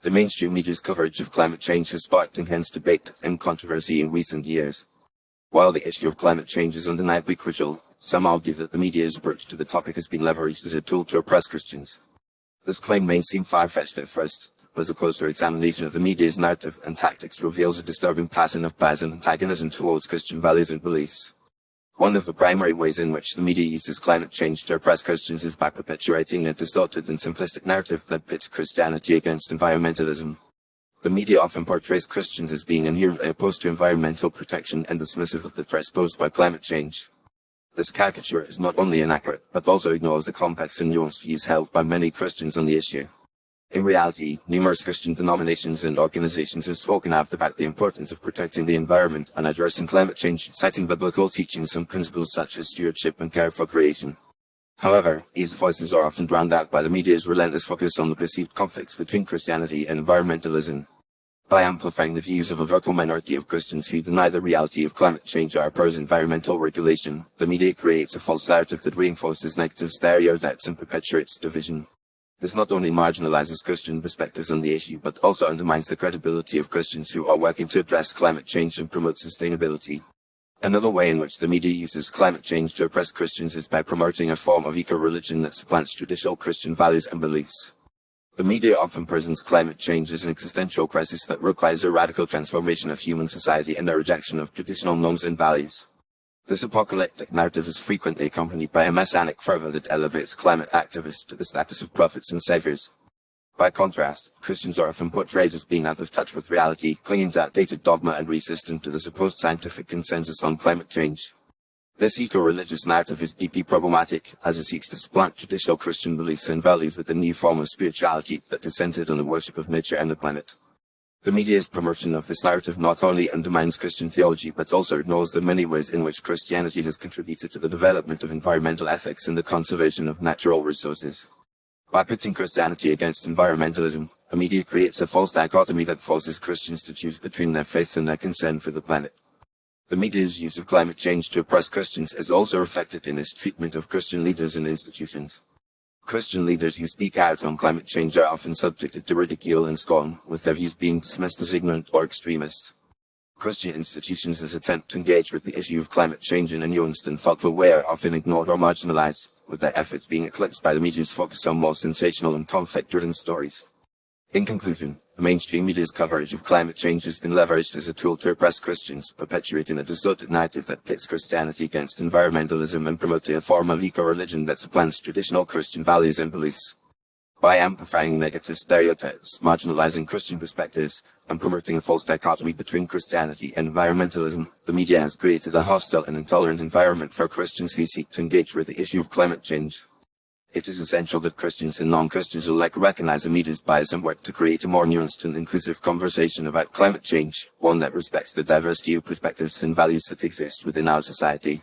The mainstream media's coverage of climate change has sparked intense debate and controversy in recent years. While the issue of climate change is undeniably crucial, some argue that the media's approach to the topic has been leveraged as a tool to oppress Christians. This claim may seem far-fetched at first, but a closer examination of the media's narrative and tactics reveals a disturbing pattern of bias and antagonism towards Christian values and beliefs. One of the primary ways in which the media uses climate change to oppress Christians is by perpetuating a distorted and simplistic narrative that pits Christianity against environmentalism. The media often portrays Christians as being inherently opposed to environmental protection and dismissive of the threats posed by climate change. This caricature is not only inaccurate, but also ignores the complex and nuanced views held by many Christians on the issue. In reality, numerous Christian denominations and organizations have spoken out about the importance of protecting the environment and addressing climate change, citing biblical teachings and principles such as stewardship and care for creation. However, these voices are often drowned out by the media's relentless focus on the perceived conflicts between Christianity and environmentalism. By amplifying the views of a vocal minority of Christians who deny the reality of climate change or oppose environmental regulation, the media creates a false narrative that reinforces negative stereotypes and perpetuates division. This not only marginalizes Christian perspectives on the issue, but also undermines the credibility of Christians who are working to address climate change and promote sustainability. Another way in which the media uses climate change to oppress Christians is by promoting a form of eco-religion that supplants traditional Christian values and beliefs. The media often presents climate change as an existential crisis that requires a radical transformation of human society and a rejection of traditional norms and values. This apocalyptic narrative is frequently accompanied by a messianic fervor that elevates climate activists to the status of prophets and saviors. By contrast, Christians are often portrayed as being out of touch with reality, clinging to outdated dogma and resistant to the supposed scientific consensus on climate change. This eco-religious narrative is deeply problematic, as it seeks to supplant traditional Christian beliefs and values with a new form of spirituality that is centered on the worship of nature and the planet. The media's promotion of this narrative not only undermines Christian theology but also ignores the many ways in which Christianity has contributed to the development of environmental ethics and the conservation of natural resources. By pitting Christianity against environmentalism, the media creates a false dichotomy that forces Christians to choose between their faith and their concern for the planet. The media's use of climate change to oppress Christians is also reflected in its treatment of Christian leaders and institutions. Christian leaders who speak out on climate change are often subjected to ridicule and scorn, with their views being dismissed as ignorant or extremist. Christian institutions that attempt to engage with the issue of climate change in a nuanced and thoughtful way are often ignored or marginalized, with their efforts being eclipsed by the media's focus on more sensational and conflict-driven stories. In conclusion, the mainstream media's coverage of climate change has been leveraged as a tool to oppress Christians, perpetuating a distorted narrative that pits Christianity against environmentalism and promoting a form of eco-religion that supplants traditional Christian values and beliefs. By amplifying negative stereotypes, marginalizing Christian perspectives, and promoting a false dichotomy between Christianity and environmentalism, the media has created a hostile and intolerant environment for Christians who seek to engage with the issue of climate change. It is essential that Christians and non-Christians alike recognize the media's bias and work to create a more nuanced and inclusive conversation about climate change, one that respects the diversity of perspectives and values that exist within our society.